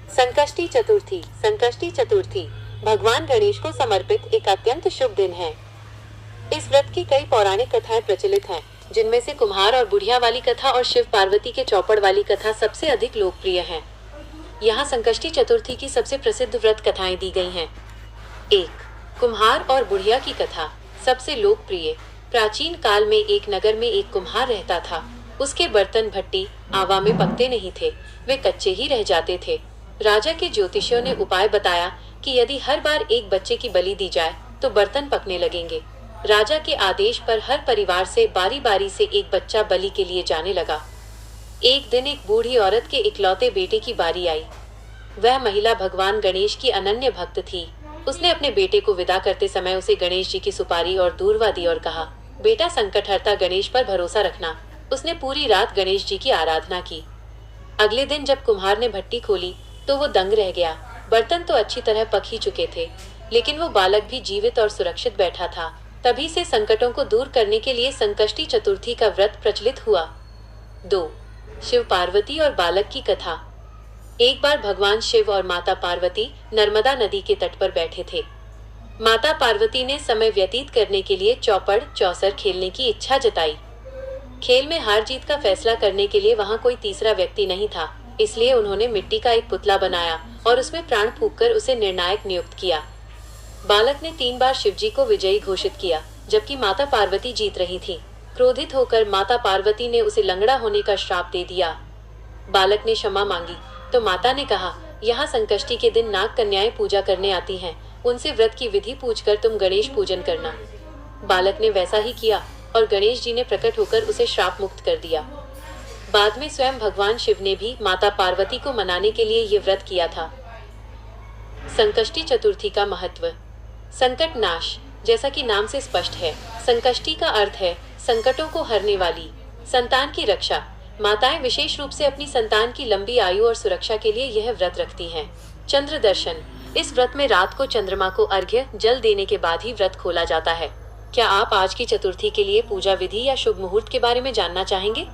संकष्टी चतुर्थी। संकष्टी चतुर्थी भगवान गणेश को समर्पित एक अत्यंत शुभ दिन है। इस व्रत की कई पौराणिक कथाएं प्रचलित हैं, जिनमें से कुम्हार और बुढ़िया वाली कथा और शिव पार्वती के चौपड़ वाली कथा सबसे अधिक लोकप्रिय हैं। यहाँ संकष्टी चतुर्थी की सबसे प्रसिद्ध व्रत कथाएं दी गई हैं। 1. कुम्हार और बुढ़िया की कथा। सबसे लोकप्रिय। प्राचीन काल में एक नगर में एक कुम्हार रहता था। उसके बर्तन भट्टी आवा में पकते नहीं थे, वे कच्चे ही रह जाते थे। राजा के ज्योतिषियों ने उपाय बताया कि यदि हर बार एक बच्चे की बलि दी जाए तो बर्तन पकने लगेंगे। राजा के आदेश पर हर परिवार से बारी बारी से एक बच्चा बलि के लिए जाने लगा। एक दिन एक बूढ़ी औरत के इकलौते बेटे की बारी आई। वह महिला भगवान गणेश की अनन्य भक्त थी। उसने अपने बेटे को विदा करते समय उसे गणेश जी की सुपारी और दूर्वा दी और कहा, बेटा संकटहर्ता गणेश पर भरोसा रखना। उसने पूरी रात गणेश जी की आराधना की। अगले दिन जब कुम्हार ने भट्टी खोली तो वो दंग रह गया। बर्तन तो अच्छी तरह पक ही चुके थे, लेकिन वो बालक भी जीवित और सुरक्षित बैठा था। तभी से संकटों को दूर करने के लिए संकष्टी चतुर्थी का व्रत प्रचलित हुआ। 2. शिव पार्वती और बालक की कथा। एक बार भगवान शिव और माता पार्वती नर्मदा नदी के तट पर बैठे थे। माता पार्वती ने समय व्यतीत करने के लिए चौपड़ चौसर खेलने की इच्छा जताई। खेल में हार जीत का फैसला करने के लिए वहां कोई तीसरा व्यक्ति नहीं था, इसलिए उन्होंने मिट्टी का एक पुतला बनाया और उसमें प्राण फूंककर उसे निर्णायक नियुक्त किया। बालक ने 3 बार शिवजी को विजयी घोषित किया, जबकि माता पार्वती जीत रही थी। क्रोधित होकर माता पार्वती ने उसे लंगड़ा होने का श्राप दे दिया। बालक ने क्षमा मांगी तो माता ने कहा, यहाँ संकष्टी के दिन नाग कन्याएं पूजा करने आती हैं, उनसे व्रत की विधि पूछकर तुम गणेश पूजन करना। बालक ने वैसा ही किया और गणेश जी ने प्रकट होकर उसे श्राप मुक्त कर दिया। बाद में स्वयं भगवान शिव ने भी माता पार्वती को मनाने के लिए ये व्रत किया था। संकष्टी चतुर्थी का महत्व। संकट नाश, जैसा कि नाम से स्पष्ट है, संकष्टी का अर्थ है संकटों को हरने वाली। संतान की रक्षा। माताएं विशेष रूप से अपनी संतान की लंबी आयु और सुरक्षा के लिए यह व्रत रखती हैं। चंद्र दर्शन। इस व्रत में रात को चंद्रमा को अर्घ्य जल देने के बाद ही व्रत खोला जाता है। क्या आप आज की चतुर्थी के लिए पूजा विधि या शुभ मुहूर्त के बारे में जानना चाहेंगे?